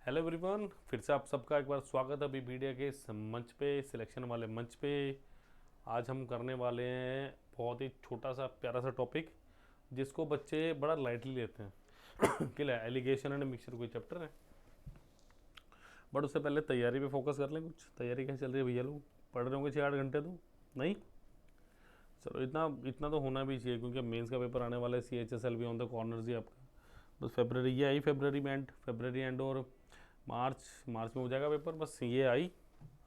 Hello everyone, फिर से आप सबका एक बार स्वागत है अभी मीडिया के इस मंच पे, सिलेक्शन वाले मंच पे। आज हम करने वाले हैं बहुत ही छोटा सा प्यारा सा टॉपिक जिसको बच्चे बड़ा लाइटली लेते हैं क्या एलिगेशन एंड मिक्सचर कोई चैप्टर है, बट उससे पहले तैयारी पे फोकस कर लें। कुछ तैयारी कैसे चल रही है भैया? लोग पढ़ रहे होंगे 6-8 घंटे तो नहीं? चलो इतना इतना तो होना भी चाहिए क्योंकि मेंस का पेपर आने वाला है। CHSL भी ऑन द कॉर्नर्स ही आपका। बस फरवरी ये आई, फरवरी एंड और मार्च में हो जाएगा पेपर। बस ये आई,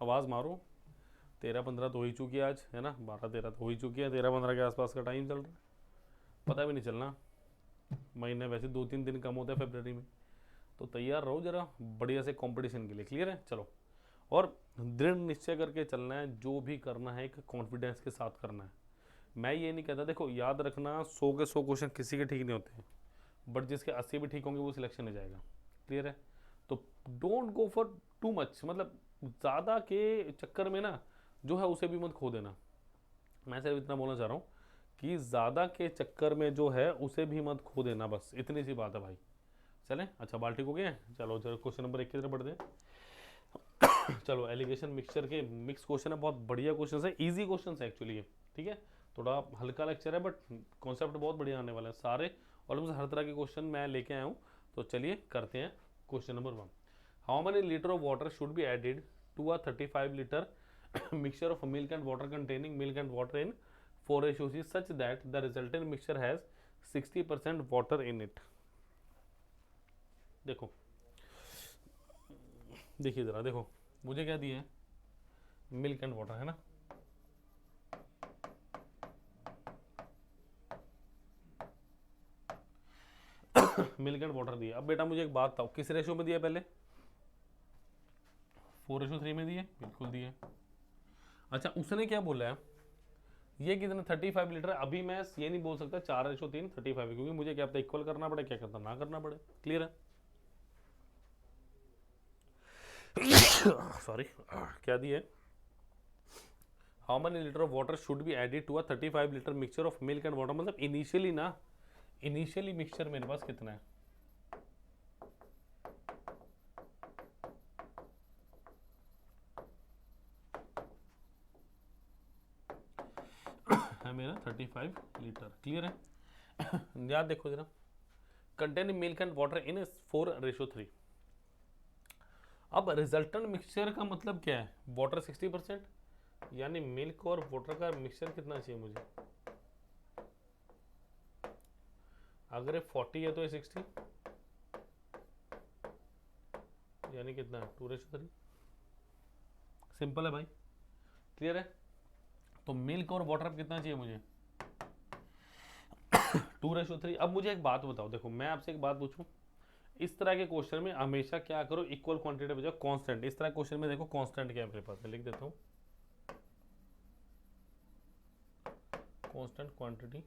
आवाज़ मारो। 13-15 तो हो ही चुकी है आज, है ना? 12-13 तो हो ही चुकी है। 13-15 के आसपास का टाइम चल रहा है, पता भी नहीं चलना। महीने वैसे 2-3 दिन कम होता है फरवरी में। तो तैयार रहो जरा बढ़िया से कंपटीशन के लिए। क्लियर है? चलो। और दृढ़ निश्चय करके चलना है, जो भी करना है एक कॉन्फिडेंस के साथ करना है। मैं ये नहीं कहता, देखो याद रखना 100 के 100 क्वेश्चन किसी के ठीक नहीं होते हैं, बट जिसके 80 भी ठीक होंगे वो सिलेक्शन में जाएगा। क्लियर है? तो don't go for too much, मतलब ज़्यादा के चक्कर में ना जो है उसे भी मत खो देना। मैं सिर्फ इतना बोलना चाह रहा हूँ कि ज़्यादा के चक्कर में जो है उसे भी मत खो देना, बस इतनी सी बात है भाई। चलें? अच्छा, बाल ठीक हो गए? चलो चलो क्वेश्चन नंबर 1 की तरफ बढ़ते हैं। चलो, एलिगेशन मिक्सचर के मिक्स क्वेश्चन है, बहुत बढ़िया क्वेश्चन है, इजी क्वेश्चन है एक्चुअली ये। ठीक है? थोड़ा हल्का लेक्चर है बट कॉन्सेप्ट बहुत बढ़िया आने वाला है। सारे ऑलमोस्ट हर तरह के क्वेश्चन मैं लेके आया हूँ। तो चलिए करते हैं question number 1। How many litre of water should be added to a 35 litre mixture of milk and water containing milk and water in 4:6 such that the resultant mixture has 60% water in it? देखो, देखिए ज़रा, देखो मुझे क्या दिया है, milk and water, है ना? मिल्क एंड वाटर दिया। अब बेटा मुझे एक बात बताओ, किस रेशो में दिया? पहले 4:3 में दिए, बिल्कुल दिए। अच्छा, उसने क्या बोला है? ये कितना 35 लीटर है। अभी मैं ये नहीं बोल सकता 4:3 35 है, क्योंकि मुझे क्या पता इक्वल करना पड़े, क्या करता ना करना पड़े। क्लियर है? सॉरी, क्या दिए? How many litre of water should be added to a 35 litre mixture of milk and water. मतलब इनिशियली ना, इनिशियली मिक्सचर मेरे पास कितना है मेरा 35 लीटर। क्लियर है? याद देखो जरा, contain milk and water in 4:3। अब रिजल्टेंट मिक्सचर का मतलब क्या है? वाटर 60%, यानी मिल्क और वाटर का मिक्सचर कितना चाहिए मुझे? अगर ये 40 है तो ये 60, यानी कितना है? 2:3। सिंपल है भाई। क्लियर है? तो मिल्क और वाटर कितना चाहिए मुझे? 2:3। अब मुझे एक बात बताओ, देखो मैं आपसे एक बात पूछूं, इस तरह के क्वेश्चन में हमेशा क्या करो, इक्वल क्वांटिटी बजाओ कांस्टेंट। इस तरह क्वेश्चन में देखो कांस्टेंट क्या है मेरे पास, मैं लिख देता हूँ कांस्टेंट क्वांटिटी,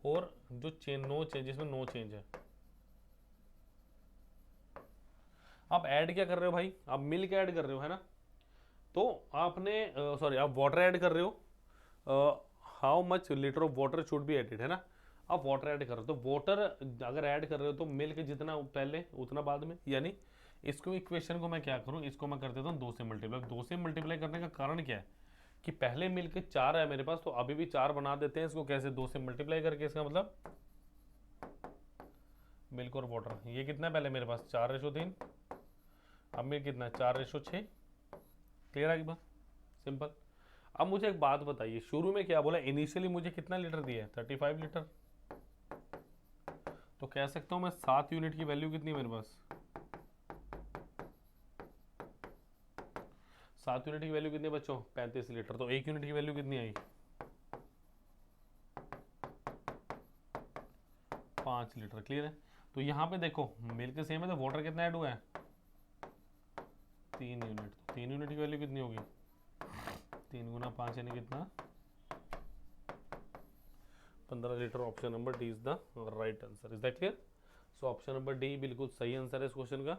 और जो चेंज नो चेंज, जिसमें नो चेंज है। आप ऐड क्या कर रहे हो भाई? आप मिल्क ऐड कर रहे हो, है ना? तो आपने सॉरी, आप वाटर ऐड कर रहे हो। How much litre of water should be added, है ना? आप वाटर ऐड कर रहे हो, तो वाटर अगर ऐड कर रहे हो तो मिल्क जितना पहले उतना बाद में, यानी इसको इक्वेशन को मैं क्या करूं, इसको मैं कर देता हूँ 2 से मल्टीप्लाई। 2 से मल्टीप्लाई करने का कारण क्या है कि पहले मिल्क 4 है मेरे पास, तो अभी भी 4 बना देते हैं इसको। कैसे? 2 से मल्टीप्लाई करके। इसका मतलब मिल्क और वाटर ये कितना है पहले मेरे पास? 4:3। अब मिल्क कितना है? 4:6। क्लियर है कि बात? सिंपल। अब मुझे एक बात बताइए, शुरू में क्या बोला? इनिशियली मुझे कितना लीटर दिया है? 35 लीटर। तो कह सकता हूं मैं 7 यूनिट की वैल्यू कितनी है मेरे पास? 7 यूनिट की वैल्यू कितनी है बच्चों? 35 लीटर। तो 1 यूनिट की वैल्यू कितनी आई? 5 लीटर। क्लियर है? तो यहाँ पे देखो मिल्क सेम है, तो वाटर कितना ऐड हुआ है? 3 यूनिट। तो 3 यूनिट की वैल्यू कितनी होगी? 3 × 5 यानी कितना? 15 litre. Option number D is the right answer. Is that clear? So option number D बिल्कुल सही आंसर है इस क्वेश्चन का।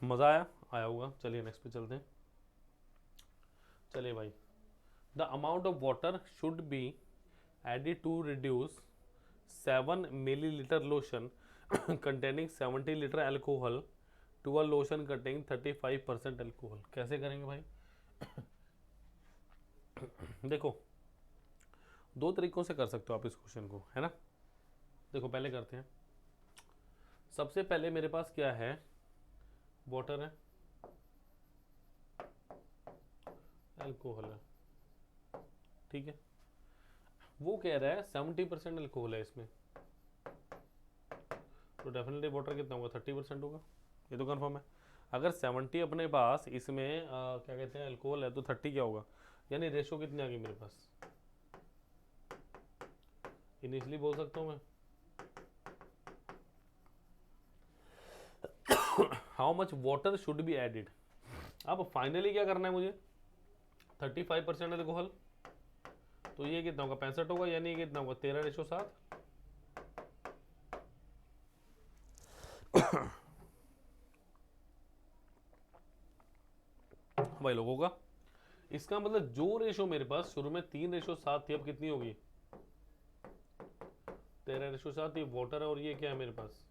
मजा आया होगा। चलिए नेक्स्ट पे चलते हैं। चलिए भाई, the amount of water should be added to reduce 7 millilitre lotion containing 70 litre alcohol to a lotion containing 35% alcohol. कैसे करेंगे भाई? देखो, दो तरीकों से कर सकते हो आप इस क्वेश्चन को, है ना। देखो पहले करते हैं। सबसे पहले मेरे पास क्या है, वाटर है, अल्कोहल है, ठीक है। वो कह रहा है 70% अल्कोहल है इसमें, तो डेफिनेटली वाटर कितना होगा, 30% होगा, ये तो कंफर्म है। अगर 70 अपने पास इसमें क्या कहते हैं अल्कोहल है, तो 30 क्या होगा, यानी रेशो कितनी आ गई मेरे पास, इनिशियली बोल सकता हूँ मैं how much water should be added. अब फाइनली क्या करना है मुझे, 35% अल्कोहल, तो ये कितना होगा, 65 होगा, यानी कितना होगा, 13:7। भाई लोगों का, इसका मतलब जो रेशो मेरे पास शुरू में 3:7 थी, अब कितनी होगी, 13:7। ये वाटर है और ये क्या है मेरे पास,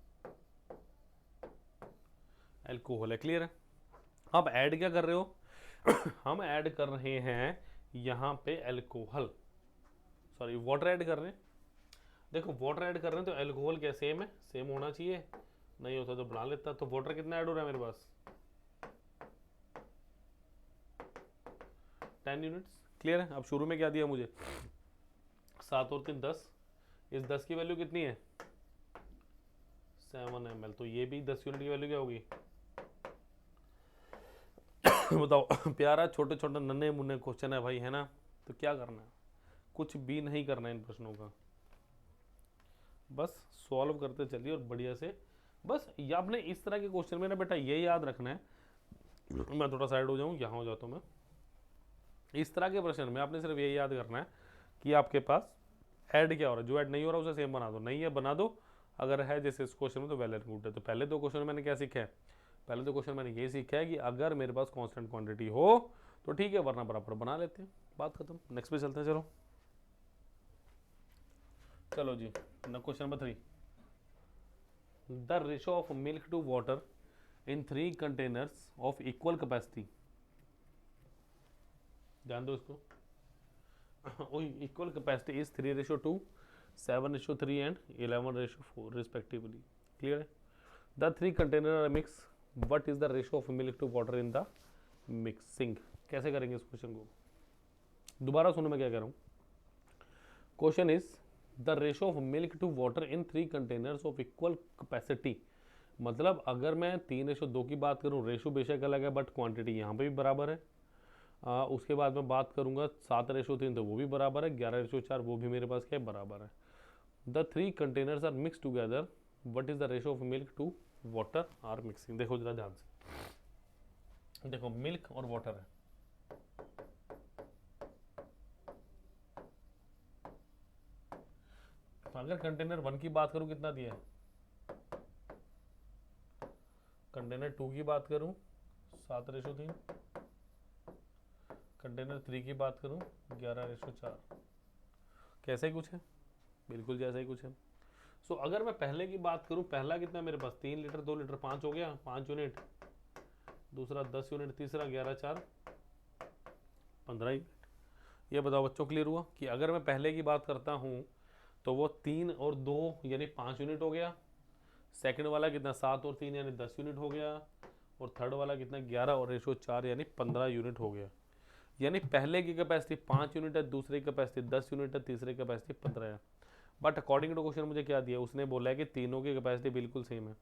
अल्कोहल है। क्लियर है? अब ऐड क्या कर रहे हो हम ऐड कर रहे हैं यहाँ पे अल्कोहल, सॉरी वाटर ऐड कर रहे हैं। देखो वाटर ऐड कर रहे हैं तो अल्कोहल क्या सेम है, सेम होना चाहिए, नहीं होता तो बढ़ा लेता। तो वाटर कितना ऐड हो रहा है मेरे पास, 10 यूनिट्स। क्लियर है? अब शुरू में क्या दिया मुझे, 7 और 3 10, इस 10 की वैल्यू कितनी है, 7 ml, तो ये भी 10 यूनिट की वैल्यू क्या होगी बताओ। प्यारा छोटे छोटे नन्हे मुन्ने क्वेश्चन है भाई, है ना। तो क्या करना है, कुछ भी नहीं करना है इन प्रश्नों का, बस सॉल्व करते चलिए और बढ़िया से। बस ये आपने इस तरह के क्वेश्चन में ना बेटा ये याद रखना है, मैं थोड़ा साइड हो जाऊँ, यहाँ हो जाता हूँ मैं। इस तरह के प्रश्न में आपने सिर्फ ये याद करना है कि आपके पास ऐड क्या हो रहा है, जो ऐड नहीं हो रहा उसे सेम बना दो, नहीं है बना दो, अगर है जैसे इस क्वेश्चन में तो वेल एंड गुड है। तो पहले दो क्वेश्चन मैंने क्या सीखा है, पहले दो क्वेश्चन मैंने ये सीखा है कि अगर मेरे पास कांस्टेंट क्वांटिटी हो तो ठीक है, वरना बराबर बना लेते हैं, बात खत्म। नेक्स्ट पे चलते हैं, चलो चलो जी। Question number 3, the ratio of milk to water in 3 containers of equal capacity, ध्यान दो इसको, equal capacity is 3:2, 7:3 and 11:4 respectively. Clear है? The 3 container are mix, what is the ratio of milk to water in the mixing. कैसे करेंगे इस question को, दोबारा सुनो मैं क्या कह रहा हूँ। Question is the ratio of milk to water in 3 containers of equal capacity, मतलब अगर मैं 3:2 की बात करूँ, रेशो बेशक अलग है बट क्वांटिटी यहाँ पे भी बराबर है। उसके बाद मैं बात करूंगा 7:3, तो वो भी बराबर है, 11:4 वो भी मेरे पास क्या है, बराबर है। The 3 containers are mix together, what is the ratio of milk to water are mixing. देखो जरा ध्यान से, देखो मिल्क और वाटर है, अगर कंटेनर 1 की बात करूं कितना दिया है, कंटेनर 2 की बात करूं 7:3, कंटेनर 3 की बात करूं 11:4, कैसे कुछ है, बिल्कुल जैसा ही कुछ है। सो अगर मैं पहले की बात करूं, पहला कितना मेरे पास 3 लीटर 2 लीटर 5 हो गया, 5 यूनिट, दूसरा 10 यूनिट, तीसरा 11:4 15 यूनिट। ये बताओ बच्चों क्लियर हुआ कि अगर मैं पहले की बात करता हूं तो वो 3 और 2 यानी 5 यूनिट हो गया, सेकंड वाला कितना 7 और 3 यानी 10 यूनिट हो गया, और थर्ड वाला कितना 11 और रेशो 4 यानी 15 यूनिट हो गया। यानी पहले की कैपेसिटी 5 यूनिट है, दूसरी कैपेसिटी 10 यूनिट है, तीसरी कैपेसिटी 15 है। बट अकॉर्डिंग टू क्वेश्चन मुझे क्या दिया, उसने बोला है कि तीनों की कैपेसिटी बिल्कुल सेम है।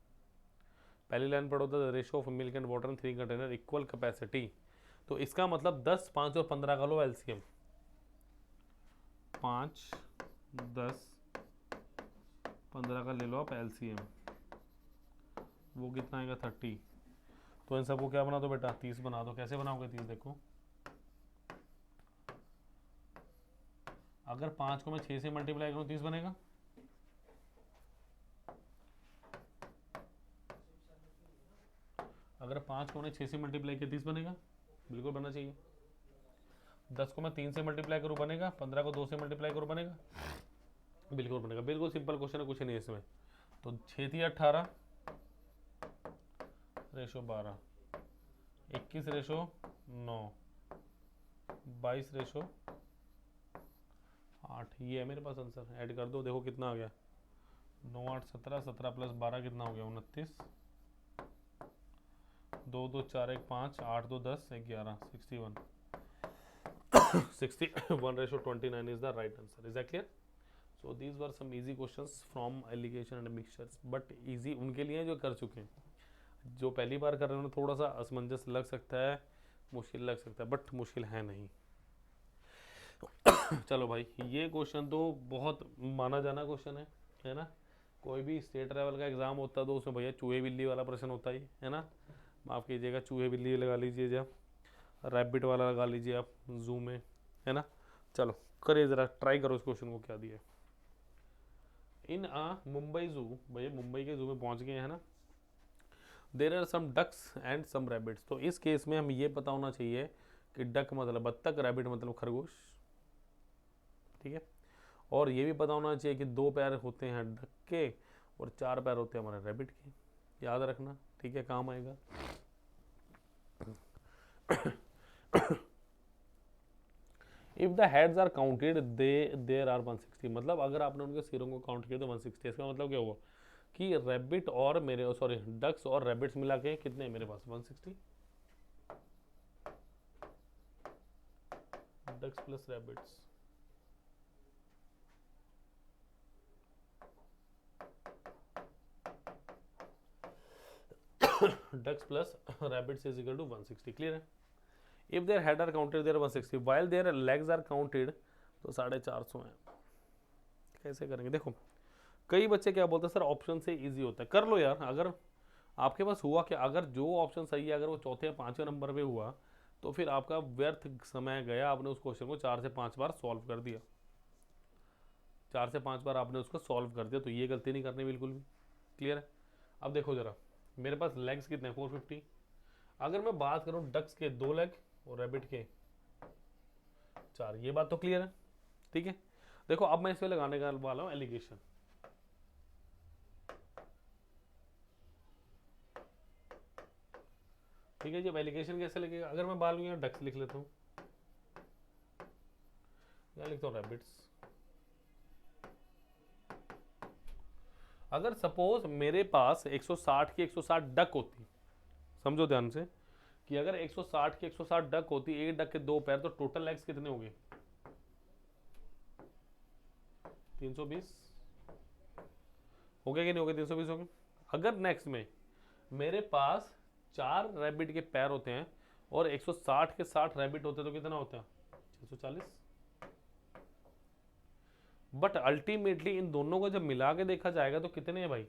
पहली लाइन पढ़ो तो ratio of milk and water in 3 container equal capacity, तो इसका मतलब 10 5 और 15 का लो एलसीएम, 5 10 15 का ले लो आप एलसीएम, वो कितना आएगा 30। तो इन सबको क्या बना दो बेटा, 30 बना दो। कैसे बनाओगे 30, देखो अगर 5 को मैं 6 से मल्टीप्लाई करूँ 30 बनेगा, अगर 5 को मैंने 6 से मल्टीप्लाई किया 30 बनेगा, बिल्कुल बनना चाहिए। 10 को मैं 3 से मल्टीप्लाई करूँ बनेगा, 15 को 2 से मल्टीप्लाई करूँ बनेगा, बिल्कुल बनेगा। बिल्कुल सिंपल क्वेश्चन है, कुछ नहीं है इसमें। तो 6 थी 18 रेशो 12, 21 रेशो 9, 22 रेशो 8, ये है मेरे पास आंसर। ऐड कर दो, देखो कितना आ गया, 9 8 17, 17 प्लस 12 कितना हो गया 29, 2 2 4 1 5, 8 2 10 11, 61 61 ratio 29 is the right answer. Is that clear? So these were some easy questions from alligation and mixtures, but easy उनके लिए जो कर चुके हैं, जो पहली बार कर रहे हैं थोड़ा सा असमंजस लग सकता है, मुश्किल लग सकता है, बट मुश्किल है नहीं। चलो भाई, ये क्वेश्चन तो बहुत माना जाना क्वेश्चन है ना। कोई भी स्टेट लेवल का एग्जाम होता है तो उसमें भैया चूहे बिल्ली वाला प्रश्न होता ही है ना। माफ़ कीजिएगा, चूहे बिल्ली लगा लीजिए, जब रैबिट वाला लगा लीजिए आप जू में, है ना। चलो करिए ज़रा, ट्राई करो इस क्वेश्चन को क्या दिया। इन मुंबई जू, भैया मुंबई के जू में पहुंच गए हैं ना। There are some ducks and some rabbits, तो इस केस में हम ये पता होना चाहिए कि डक मतलब बत्तख, रैबिट मतलब खरगोश, ठीक है। और ये भी पता होना चाहिए कि 2 पैर होते हैं डक के और 4 पैर होते हैं हमारे रैबिट के, याद रखना, ठीक है, काम आएगा। If the heads are counted there are 160, मतलब अगर आपने उनके सिरों को काउंट किया तो 160, इसका मतलब क्या हुआ कि रैबिट और मेरे सॉरी डक्स और रैबिट्स मिला के कितने हैं मेरे पास 160, ducks plus rabbits, ducks plus rabbits is equal to 160, clear है। If their head are counted there 160 while their legs are counted, तो 450 है। कैसे करेंगे, देखो कई बच्चे क्या बोलते हैं सर ऑप्शन से इजी होता है, कर लो यार। अगर आपके पास हुआ कि अगर जो ऑप्शन सही है अगर वो चौथे या 5वें नंबर पे हुआ तो फिर आपका व्यर्थ समय गया, आपने उस क्वेश्चन को 4 से 5 बार सॉल्व कर दिया, 4 से 5 बार आपने उसको सॉल्व कर दिया, तो ये गलती नहीं करनी बिल्कुल भी, क्लियर है। अब देखो जरा, मेरे पास लेग्स कितने हैं 450, अगर मैं बात करूं डक्स के 2 लेग और रैबिट के 4, ये बात तो क्लियर है, ठीक है। देखो अब मैं इसमें लगाने का वाला हूं एलिगेशन, ठीक है। जब एलिगेशन कैसे लगेगा, अगर मैं बाल में डक्स लिख लेता हूँ या लिखता हूँ रैबिट्स, अगर सपोज मेरे पास 160 की 160 डक होती, समझो ध्यान से, कि अगर 160 की 160 डक होती, एक डक के 2 पैर, तो टोटल लेग्स कितने हो गए 320 हो गए कि नहीं हो गए, 320 हो गए। अगर नेक्स्ट में मेरे पास 4 रैबिट के पैर होते हैं और 160 के 60 रैबिट होते हैं तो कितना होता है 640। बट अल्टीमेटली इन दोनों को जब मिला के देखा जाएगा तो कितने हैं भाई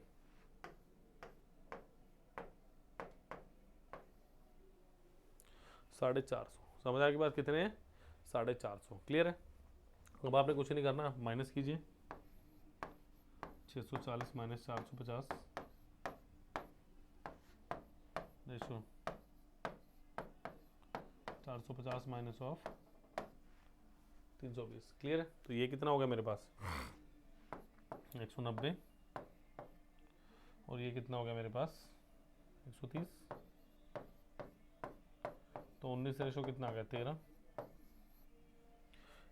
450, समझ आया कि बात, कितने हैं 450, क्लियर है। अब आपने कुछ नहीं करना, माइनस कीजिए 640 minus 450 ratio 450 minus of 320, clear है। तो ये कितना हो गया मेरे पास 190, और ये कितना हो गया मेरे पास 130, तो 19 रेशो कितना आ गया 13।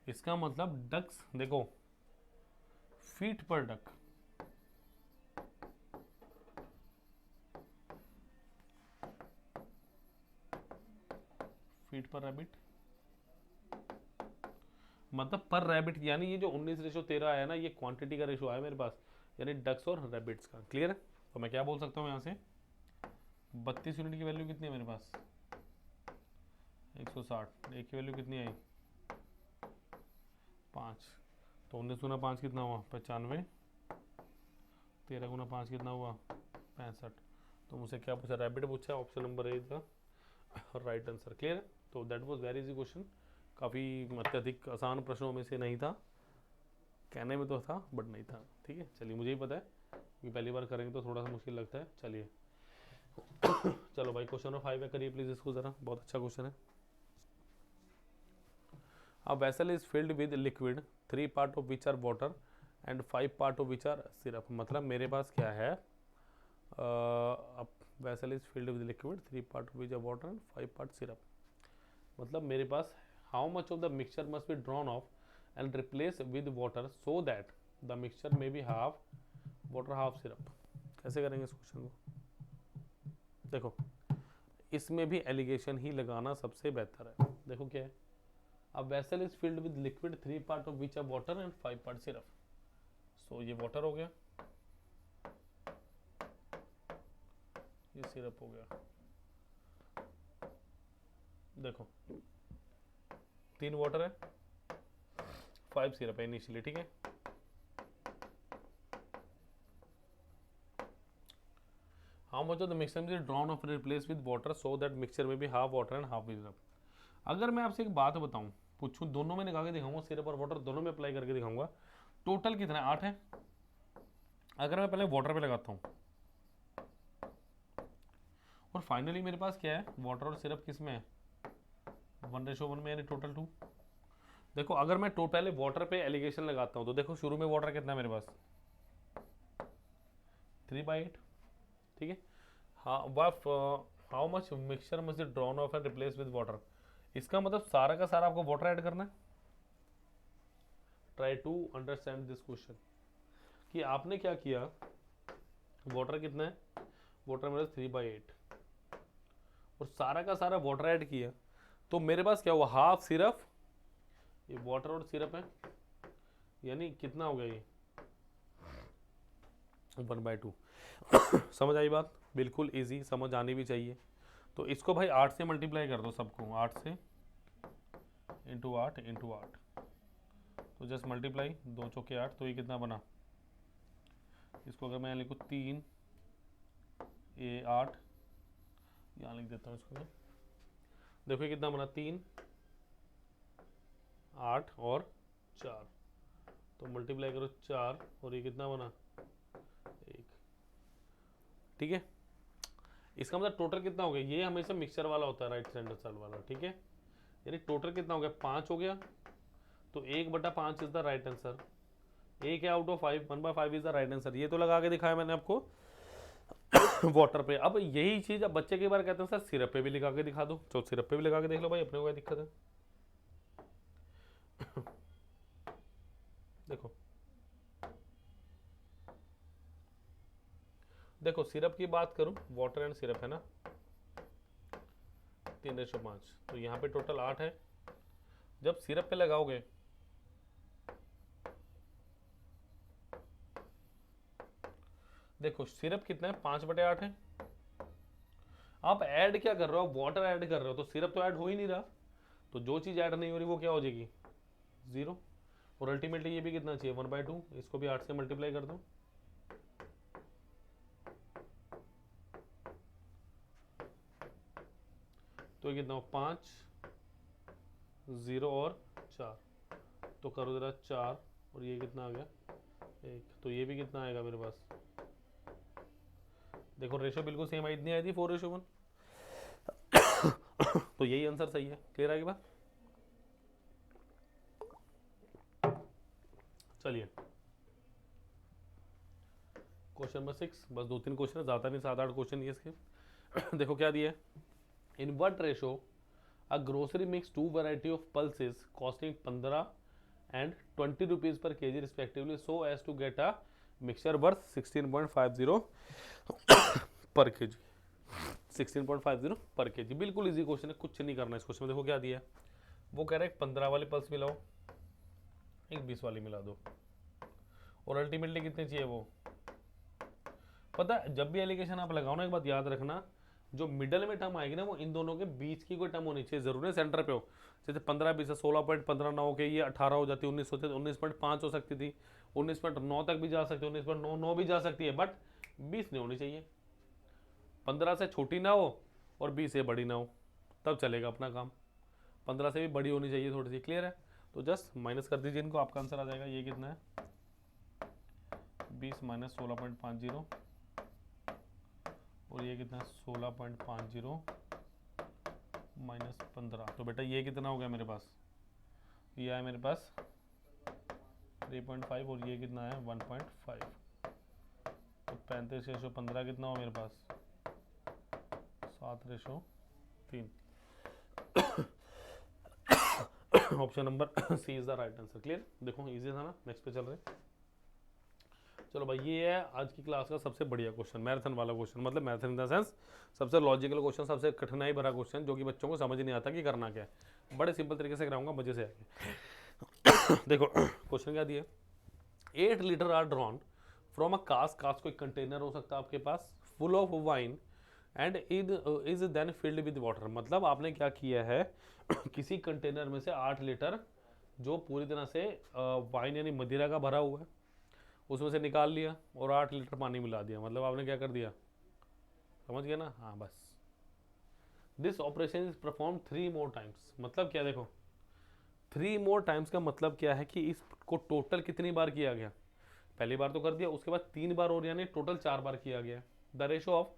इसका मतलब डक्स देखो फीट पर डक, फीट पर रैबिट, मतलब पर रैबिट, यानी ये जो 19 रेशो 13 आया ना, ये क्वांटिटी का रेशो आया मेरे पास, यानी डक्स और रैबिट्स का, क्लियर है। तो मैं क्या बोल सकता हूँ यहाँ से 32 यूनिट की वैल्यू कितनी है मेरे पास 160, एक की वैल्यू कितनी आई 5, तो 19 गुना 5 कितना हुआ 95, 13 गुना 5 कितना हुआ 65। तो मुझसे क्या पूछा, रैबिट पूछा, ऑप्शन नंबर ए का राइट आंसर, क्लियर है। तो that was very easy question, काफ़ी अत्यधिक आसान प्रश्नों में से नहीं था, कहने में तो था बट नहीं था, ठीक है। चलिए मुझे ही पता है कि पहली बार करेंगे तो थोड़ा सा मुश्किल लगता है, चलिए चलो भाई क्वेश्चन नंबर 5 में करिए प्लीज इसको ज़रा, बहुत अच्छा क्वेश्चन है। A vessel is filled with liquid, 3 parts of which are water and 5 part of which are syrup. मतलब मेरे पास क्या है, अब vessel is filled with liquid, 3 part of which are water and 5 part syrup. मतलब मेरे पास how much of the mixture must be drawn off and replace with water so that the mixture may be half water half syrup. कैसे करेंगे इस question को? देखो इसमें भी एलिगेशन ही लगाना सबसे बेहतर है। देखो क्या है, a vessel is filled with liquid, 3 part of which are water and 5 part syrup. So ये वाटर हो गया, ये सिरप हो गया। देखो 3 वाटर है, 5 सिरप है इनिशियली, ठीक है। How much of the mixture is drawn off replace with water so that mixture में भी half water and half syrup. अगर मैं आपसे एक बात बताऊं, पूछूं, दोनों में निकाल के दिखाऊंगा, सिरप और वाटर दोनों में अप्लाई करके दिखाऊंगा, टोटल कितना है? 8 है। अगर मैं पहले वाटर पे लगाता हूं और फाइनली मेरे पास क्या है, वाटर और सिरप किस में है? 1:1 में, यानी टोटल 2। देखो अगर मैं पहले वाटर पे एलिगेशन लगाता हूं तो देखो शुरू में वाटर कितना है मेरे पास? 3/8, ठीक है। How much mixture must be drawn off and replace with water. इसका मतलब सारा का सारा आपको वाटर ऐड करना है। Try to understand this question कि आपने क्या किया, वाटर कितना है? वाटर मेरे 3/8 और सारा का सारा वाटर ऐड किया, तो मेरे पास क्या हुआ? हाफ सिरप, ये वाटर और सिरप है, यानी कितना हो गया ये? 1/2। समझ आई बात? बिल्कुल इजी, समझ आनी भी चाहिए। तो इसको भाई 8 से मल्टीप्लाई कर दो सबको, 8 से इंटू 8 इंटू 8, तो जस्ट मल्टीप्लाई, 2 चौके 8, तो ये कितना बना? इसको अगर मैं यहाँ लिखूँ 3 ये 8, यहाँ लिख देता हूँ इसको मैं। देखो ये कितना बना? 3 8 और 4, तो मल्टीप्लाई करो 4 और ये कितना बना? 1, ठीक है। इसका मतलब टोटल कितना हो गया? ये हमेशा मिक्सचर वाला होता है, राइट हैंड साइड वाला, ठीक है। यानी टोटल कितना हो गया? 5 हो गया, तो 1/5 इज द राइट आंसर। 1 है out of 5, 1/5 is the right answer. ये तो लगा के दिखाया मैंने आपको वाटर पे। अब यही चीज अब बच्चे के बार कहते हैं सर सिरप पे भी लगा के दिखा दो, तो सिरप पे भी लगा के देख लो भाई, अपने को क्या दिक्कत है। देखो देखो सिरप की बात करूं, वाटर एंड सिरप है ना, 3:5, तो यहाँ पे टोटल 8 है। जब सिरप पे लगाओगे देखो सिरप कितना है? 5/8 है। आप ऐड क्या कर रहे हो? वाटर ऐड कर रहे हो, तो सिरप तो ऐड हो ही नहीं रहा, तो जो चीज ऐड नहीं हो रही वो क्या हो जाएगी? 0। और अल्टीमेटली ये भी कितना चाहिए? 1/2। इसको भी 8 से मल्टीप्लाई कर दो, तो ये कितना हो? 5 0 और 4, तो करो जरा 4 और ये कितना आ गया? 1, तो ये भी कितना आएगा मेरे पास? देखो रेशो बिल्कुल सेम आई, इतनी आई थी 4:1, तो यही आंसर सही है। क्लियर आएगी बात? चलिए क्वेश्चन नंबर 6, बस 2-3 क्वेश्चन है, ज़्यादा नहीं, 7-8 क्वेश्चन ये इसके। देखो क्या दिया है, in what ratio a grocery mix 2 variety of pulses costing 15 and 20 rupees per KG respectively so as to get a mixture worth 16.50 per KG. 16.50 per KG, बिल्कुल इजी क्वेश्चन है, कुछ नहीं करना इस क्वेश्चन में। देखो क्या दिया है, वो कह रहे हैं 15 वाली पल्स मिलाओ, एक 20 वाली मिला दो, और अल्टीमेटली कितने चाहिए वो पता है। जब भी एलिगेशन आप लगाओ ना, एक बात याद रखना, जो मिडल में टर्म आएगी ना, वो इन दोनों के बीच की कोई टर्म होनी चाहिए, जरूरी है सेंटर पे हो। जैसे 15-20 है, 16.15 ना हो के ये 18 हो जाती है, 19 होती है, 19.5 हो सकती थी, 19.9 तक भी जा सकती है, 19.9 भी जा सकती है, बट 20 नहीं होनी चाहिए। 15 से छोटी ना हो और 20 से बड़ी ना हो, तब चलेगा अपना काम। 15 से भी बड़ी होनी चाहिए थोड़ी सी। क्लियर है? तो जस्ट माइनस कर दीजिए इनको, आपका आंसर आ जाएगा। ये कितना है? 20 माइनस 16.50 और ये कितना है? 16.50 माइनस 15, तो बेटा ये कितना हो गया मेरे पास? ये आया मेरे पास 3.5 और ये कितना है 1.5, तो 35/15 कितना हो मेरे पास 7/3। Option number C is the right answer. Clear? देखो इजी था ना। नेक्स्ट पे चल रहे हैं। चलो भाई, ये है आज की क्लास का सबसे बढ़िया क्वेश्चन, मैराथन वाला क्वेश्चन, मतलब मैराथन इन द सेंस सबसे लॉजिकल क्वेश्चन, सबसे कठिनाई भरा क्वेश्चन, जो कि बच्चों को समझ नहीं आता कि करना क्या है। बड़े सिंपल तरीके से कराऊंगा, मजे से आएंगे। देखो क्वेश्चन क्या दिया, 8 litre are drawn from a cask, cask कोई कंटेनर हो सकता है आपके पास, full of wine and is then filled with water. मतलब आपने क्या किया है, किसी कंटेनर में से 8 लीटर जो पूरी तरह से वाइन यानी मदिरा का भरा हुआ है उसमें से निकाल लिया और 8 लीटर पानी मिला दिया। मतलब आपने क्या कर दिया, समझ गया ना? हाँ बस। This operation is perform 3 more times. मतलब क्या, देखो 3 मोर टाइम्स का मतलब क्या है कि इसको टोटल कितनी बार किया गया, पहली बार तो कर दिया, उसके बाद 3 बार और, यानी टोटल 4 बार किया गया। The ratio of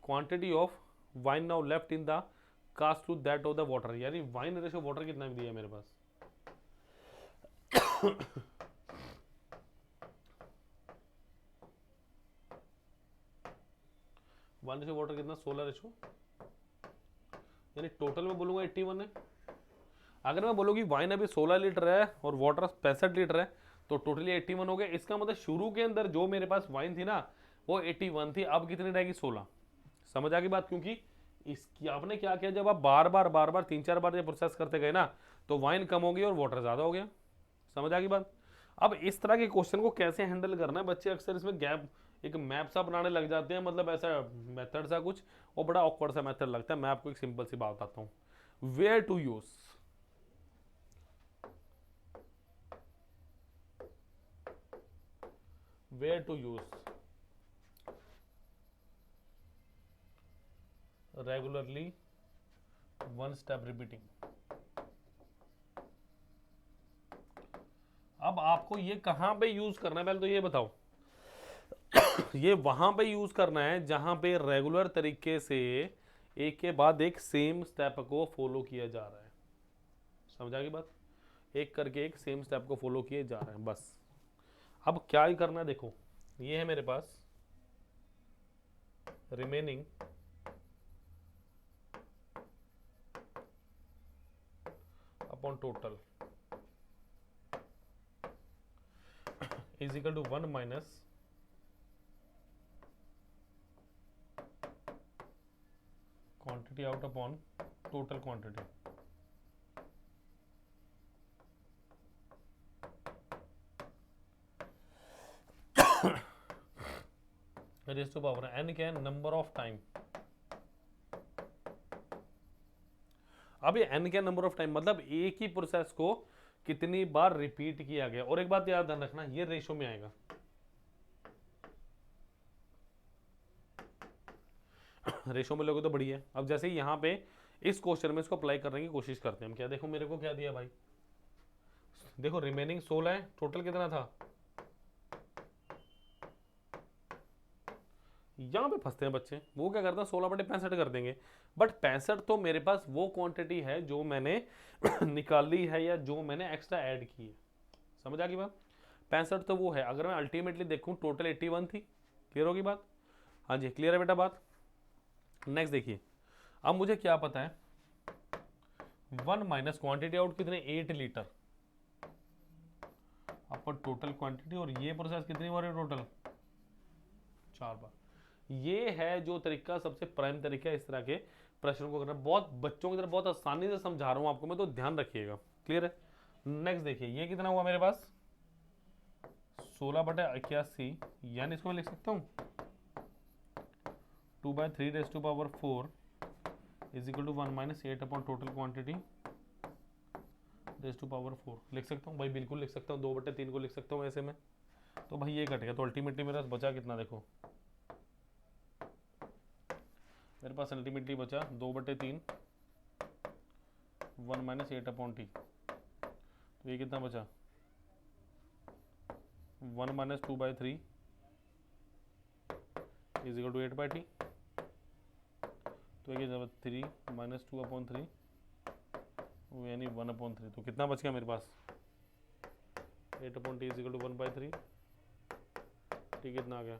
quantity of wine now left in the cask to that of the water, यानी वाइन रेशो वाटर कितना भी दिया मेरे पास। वाइन रेशो वाटर कितना 16 रेशो, यानी टोटल में बोलूंगा 81 है। अगर मैं बोलूँ कि वाइन अभी 16 लीटर है और वाटर 65 लीटर है तो टोटली 81 हो गया। इसका मतलब शुरू के अंदर जो मेरे पास वाइन थी ना वो 81 थी, अब कितनी रहेगी 16। समझ आ गई बात? क्योंकि इसकी आपने क्या किया, जब आप बार बार 3-4 बार जब प्रोसेस करते गए ना तो वाइन कम हो गई और वाटर ज्यादा हो गया। समझ आ गई बात? अब इस तरह के क्वेश्चन को कैसे हैंडल करना है, बच्चे अक्सर इसमें गैप एक मैप सा बनाने लग जाते हैं, मतलब ऐसा मेथड सा कुछ, और बड़ा ऑकवर्ड सा मेथड लगता है। मैं आपको एक सिंपल सी बात बताता हूँ, where to use, where to use regularly, one step repeating। अब आपको ये कहां पे यूज करना है पहले तो ये बताओ। ये वहां पे यूज करना है जहां पे रेगुलर तरीके से एक के बाद एक सेम स्टेप को फॉलो किया जा रहा है। समझ आ गई बात? एक करके एक सेम स्टेप को फॉलो किए जा रहे हैं बस। अब क्या ही करना है, देखो ये है मेरे पास remaining upon total is equal to 1 minus quantity out upon total quantity. Raise to power n क्या है, नंबर ऑफ टाइम। अब ये n क्या नंबर ऑफ टाइम, मतलब एक ही प्रोसेस को कितनी बार रिपीट किया गया। और एक बात याद ध्यान रखना, ये रेशो में आएगा। रेशो में लोगे तो बढ़िया है। अब जैसे यहाँ पे इस क्वेश्चन में इसको अप्लाई करने की कोशिश करते हैं हम। क्या देखो मेरे को क्या दिया भाई, देखो रिमेनिंग 16 है, टोटल कितना था, यहाँ पे फंसते हैं बच्चे। वो क्या करते हैं 16/65 कर देंगे, बट 65 तो मेरे पास वो क्वांटिटी है जो मैंने निकाली है या जो मैंने एक्स्ट्रा ऐड की है। समझ आ गई बात? 65 तो वो है। अगर मैं अल्टीमेटली देखूं टोटल 81 थी। क्लियर होगी बात? हाँ जी क्लियर है बेटा बात। नेक्स्ट देखिए, अब मुझे क्या पता है, 1 माइनस क्वांटिटी आउट कितने 8 लीटर अपन टोटल क्वांटिटी, और ये प्रोसेस कितनी बार है टोटल 4 बार। ये है जो तरीका, सबसे प्राइम तरीका है इस तरह के प्रश्नों को करना। बहुत बच्चों की तरह बहुत आसानी से समझा रहा हूं आपको मैं, तो ध्यान रखिएगा। क्लियर है? नेक्स्ट देखिए, ये कितना हुआ मेरे पास 16/81, यानी इसको मैं लिख सकता हूं 2/3⁴ is equal to 1 minus 8 upon total quantity ⁴ लिख सकता हूँ भाई, बिल्कुल लिख सकता हूँ। 2/3 को लिख सकता हूँ ऐसे में, तो भाई ये कट गया। तो अल्टीमेटली मेरे पास बचा कितना, देखो मेरे पास अल्टीमेटली बचा 2/3 1 माइनस 8 अपॉन टी। तो ये कितना बचा 1 minus 2/3 is equal to 8/t। तो ये 3 माइनस 2/3 यानी 1/3। तो कितना बच गया मेरे पास 8 upon T is equal to 1/3। T कितना आ गया?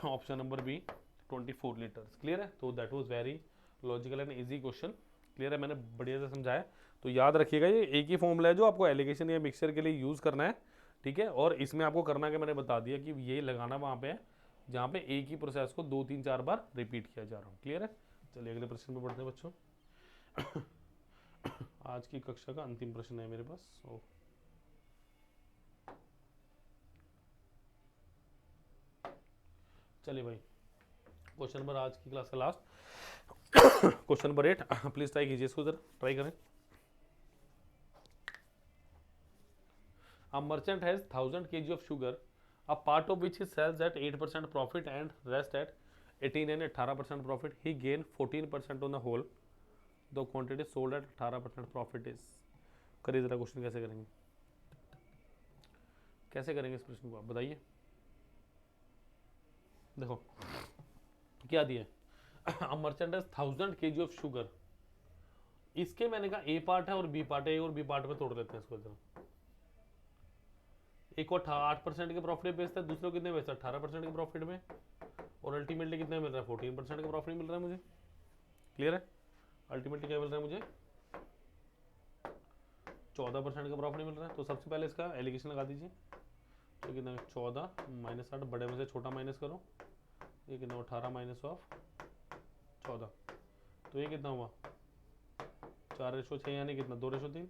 Option number B 24 litres. Clear है? तो that was very logical and easy question. Clear है? मैंने बढ़िया से समझाया। तो याद रखिएगा ये एक ही फॉर्मूला है जो आपको एलिगेशन या मिक्सचर के लिए यूज़ करना है, ठीक है। और इसमें आपको करना है, मैंने बता दिया कि ये लगाना वहाँ पे है जहाँ पे एक ही प्रोसेस को 2-3-4 बार रिपीट किया जा रहा हूँ। क्लियर है? चलिए अगले प्रश्न पे बढ़ते हैं बच्चों। आज की कक्षा का अंतिम प्रश्न है मेरे पास। चलिए भाई, क्वेश्चन नंबर, आज की क्लास का last question number 8। Please try कीजिए इसको, जरा ट्राई करें। A merchant has 1000 kg of sugar, a part of which he sells at 8% profit and rest at 18 and 18% profit. He gain 14% on the whole. The quantity sold at 18% profit is. करिए जरा question कैसे करेंगे, कैसे करेंगे इस प्रश्न को आप बताइए। देखो क्या दिया है, a merchant has 1000 kg of sugar। इसके मैंने कहा ए पार्ट है और बी पार्ट है, और बी पार्ट में तोड़ देते हैं इसको जरा। एक को 8% के प्रॉफिट बेचता है, दूसरे को कितने बेचता है 18% के प्रॉफिट में, और अल्टीमेटली कितने मिल रहा है 14% का प्रॉफिट मिल रहा है मुझे। क्लियर है? अल्टीमेटली क्या मिल रहा है मुझे 14% का प्रॉफिट मिल रहा है। तो सबसे पहले इसका एलिगेशन लगा दीजिए। तो कितना 14 माइनस 8, बड़े में से छोटा माइनस करो, ये कितना 18 माइनस ऑफ 14, तो ये कितना हुआ 4:6 यानी कितना 2:3।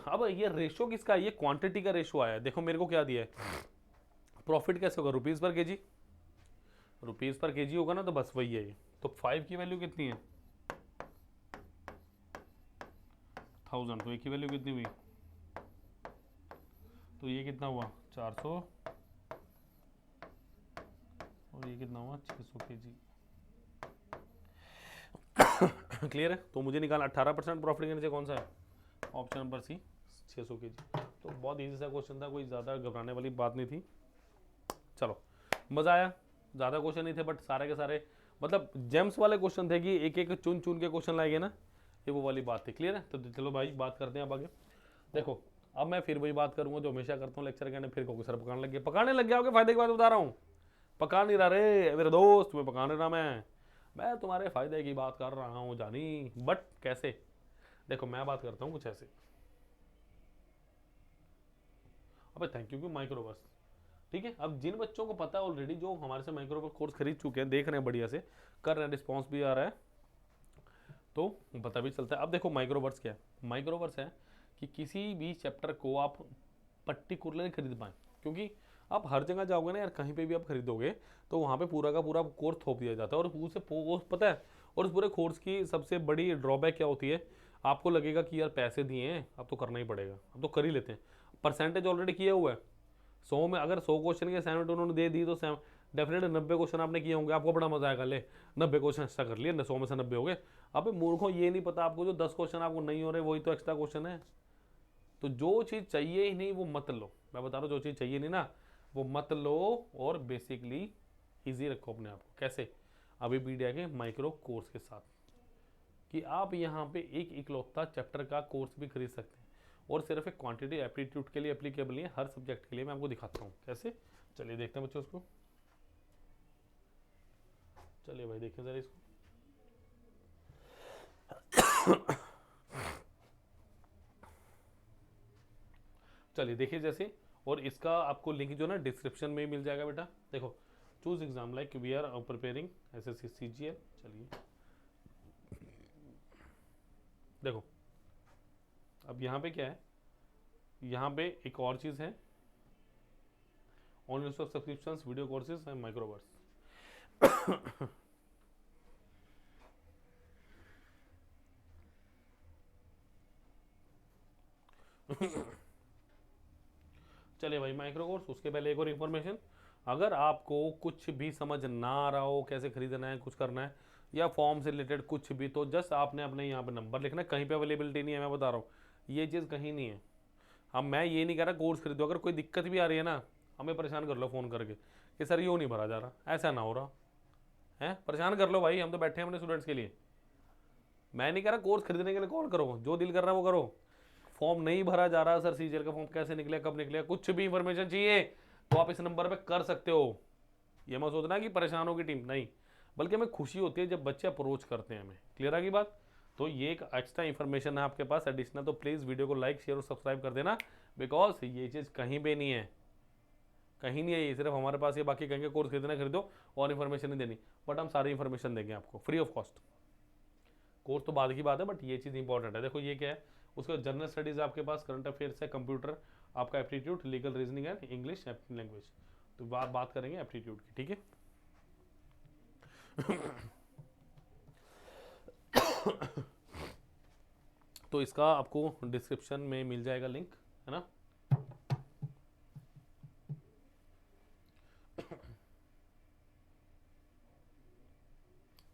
अब ये रेशो किसका, ये क्वांटिटी का रेशो आया है। देखो मेरे को क्या दिया है, प्रॉफिट कैसे होगा rupees per KG, rupees per KG होगा ना, तो बस वही है ये। तो 5 की वैल्यू कितनी है 1000, तो एक की वैल्यू कितनी हुई, तो ये कितना हुआ 400, और ये कितना हुआ 600 केजी। क्लियर है? तो मुझे निकालना 18% प्रॉफिट के नीचे कौन सा है, ऑप्शन नंबर सी 600 केजी। तो बहुत इजी सा क्वेश्चन था, कोई ज़्यादा घबराने वाली बात नहीं थी। चलो मज़ा आया, ज़्यादा क्वेश्चन नहीं थे बट सारे के सारे मतलब जेम्स वाले क्वेश्चन थे कि एक एक चुन चुन के क्वेश्चन लाएंगे ना, ये वो वाली बात थी। क्लियर है? तो चलो भाई बात करते हैं अब आगे। देखो अब मैं फिर वही बात करूंगा जो हमेशा करता हूँ लेक्चर के, फिर को सर पकाने लग गया होगे, फायदे की बात बता रहा हूँ। पका नहीं रहा रे मेरे दोस्त, मैं पका नहीं रहा, मैं तुम्हारे फायदे की बात कर रहा हूँ जानी। बट कैसे, देखो मैं बात करता हूँ कुछ ऐसे। अबे थैंक यू क्यों माइक्रोवर्स, ठीक है। अब जिन बच्चों को पता है ऑलरेडी, जो हमारे से माइक्रोवर्स कोर्स खरीद चुके हैं, देख रहे हैं बढ़िया से, कर रहे हैं, रिस्पॉन्स भी आ रहा है, तो पता भी चलता है। अब देखो माइक्रोवर्स क्या है, माइक्रोवर्स है कि किसी भी चैप्टर को आप पर्टिकुलरली खरीद पाएँ, क्योंकि आप हर जगह जाओगे ना यार, कहीं पे भी आप खरीदोगे तो वहाँ पे पूरा का पूरा कोर्स थोप दिया जाता है, और उसे पता है। और उस पूरे कोर्स की सबसे बड़ी ड्रॉबैक क्या होती है, आपको लगेगा कि यार पैसे दिए हैं अब तो करना ही पड़ेगा, अब तो कर ही लेते हैं। परसेंटेज ऑलरेडी किया हुआ है, 100 में अगर 100 क्वेश्चन के असाइनमेंट उन्होंने दे दी तो डेफिनेटली 90 क्वेश्चन आपने किए होंगे, आपको बड़ा मजा आएगा, ले 90 क्वेश्चन एक्स्ट्रा कर लिए, 100 में से 90 हो गए। अब मूर्खों ये नहीं पता आपको, जो 10 क्वेश्चन आपको नहीं हो रहे वही तो एक्स्ट्रा क्वेश्चन है। तो जो चीज़ चाहिए ही नहीं वो मत लो, मैं बता रहा हूँ, जो चीज़ चाहिए नहीं ना वो मत लो, और बेसिकली इजी रखो अपने आप को। कैसे, अभी मीडिया के माइक्रो कोर्स के साथ, कि आप यहाँ पे एक इकलौता चैप्टर का कोर्स भी खरीद सकते हैं, और सिर्फ एक क्वांटिटी एप्टीट्यूड के लिए एप्लीकेबल है, हर सब्जेक्ट के लिए। मैं आपको दिखाता हूँ कैसे, चलिए देखते हैं बच्चों उसको। चलिए भाई देखें जरा इसको। चलिए देखिए जैसे, और इसका आपको लिंक जो ना डिस्क्रिप्शन में ही मिल जाएगा बेटा। देखो choose exam like we are preparing SSC CGL. चलिए देखो अब यहाँ पे क्या है, यहाँ पे एक और चीज़ है, online subscriptions, video courses and microverse. चलिए भाई माइक्रो कोर्स, उसके पहले एक और इन्फॉर्मेशन, अगर आपको कुछ भी समझ ना आ रहा हो, कैसे खरीदना है, कुछ करना है, या फॉर्म से रिलेटेड कुछ भी, तो जस्ट आपने अपने यहाँ पे नंबर लिखना है। कहीं पे अवेलेबिलिटी नहीं है, मैं बता रहा हूँ, ये चीज़ कहीं नहीं है। अब मैं ये नहीं कह रहा कोर्स खरीदो, अगर कोई दिक्कत भी आ रही है ना, हमें परेशान कर लो फ़ोन करके कि सर यूँ नहीं भरा जा रहा, ऐसा ना हो रहा है, परेशान कर लो भाई, हम तो बैठे हैं अपने स्टूडेंट्स के लिए। मैं नहीं कह रहा कोर्स खरीदने के लिए कॉल करो, जो दिल कर रहा है वो करो। फॉर्म नहीं भरा जा रहा सर, सीजीएल का फॉर्म कैसे निकले, कब निकले, कुछ भी इंफॉर्मेशन चाहिए तो आप इस नंबर पे कर सकते हो। ये मत सोचना कि परेशान होगी टीम, नहीं, बल्कि हमें खुशी होती है जब बच्चे अप्रोच करते हैं हमें। क्लियर है की बात? तो ये एक एक्स्ट्रा इन्फॉर्मेशन है आपके पास एडिशनल, तो प्लीज़ वीडियो को लाइक शेयर और सब्सक्राइब कर देना, बिकॉज ये चीज़ कहीं पे नहीं है, कहीं नहीं है ये, सिर्फ हमारे पास। ये बाकी कहेंगे कोर्स खरीदना खरीदो और इन्फॉर्मेशन नहीं देनी, बट हम सारी इन्फॉर्मेशन देंगे आपको फ्री ऑफ कॉस्ट। कोर्स तो बाद की बात है, बट ये चीज़ इंपॉर्टेंट है। देखो ये क्या है, उसका जनरल स्टडीज़ आपके पास, करंट अफेयर्स है, कंप्यूटर, आपका aptitude, legal reasoning and English language. तो बात करेंगे एप्टीट्यूड की, ठीक है। तो इसका आपको डिस्क्रिप्शन में मिल जाएगा लिंक, है ना।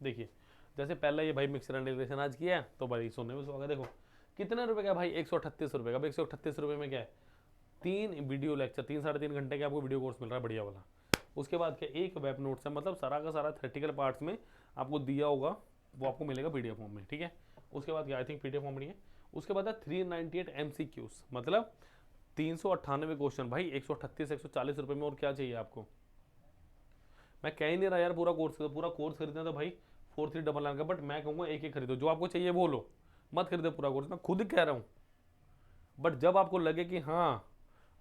देखिए जैसे पहले ये भाई मिक्सर एंड इंटीग्रेशन आज किया है, तो भाई सोने में सुहागा। देखो कितने रुपए का भाई, 138 रुपए का। 138 रुपए में क्या है, 3 वीडियो लेक्चर, 3-3.5 घंटे का आपको वीडियो कोर्स मिल रहा है बढ़िया वाला। उसके बाद क्या, एक वेब नोट्स है, मतलब सारा का सारा थ्योरेटिकल पार्ट्स में आपको दिया होगा, वो आपको मिलेगा पीडीएफ फॉर्म में, ठीक है। उसके बाद क्या, आई थिंक पीडीएफ फॉर्म नहीं है। उसके बाद है 398 MCQs, मतलब 398 क्वेश्चन। भाई 138-140 रुपए में और क्या चाहिए आपको। मैं कह ही नहीं रहा यार पूरा कोर्स खरीदो, पूरा कोर्स खरीदना तो भाई 4399 का, बट मैं कहूँगा एक खरीदो, जो आपको चाहिए वो लो, मत खरीदो पूरा कोर्स, मैं खुद कह रहा हूँ। बट जब आपको लगे कि हाँ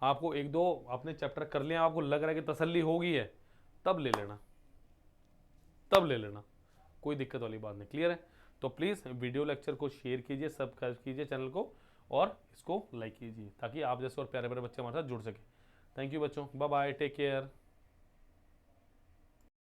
आपको 1-2 आपने चैप्टर कर लिया, आपको लग रहा है कि तसल्ली हो गई है, तब ले लेना, तब ले लेना, कोई दिक्कत वाली बात नहीं। क्लियर है? तो प्लीज़ वीडियो लेक्चर को शेयर कीजिए, सब्सक्राइब कीजिए चैनल को, और इसको लाइक कीजिए, ताकि आप जैसे और प्यारे प्यारे बच्चे हमारे साथ जुड़ सके। थैंक यू बच्चों, बाय बाय, टेक केयर।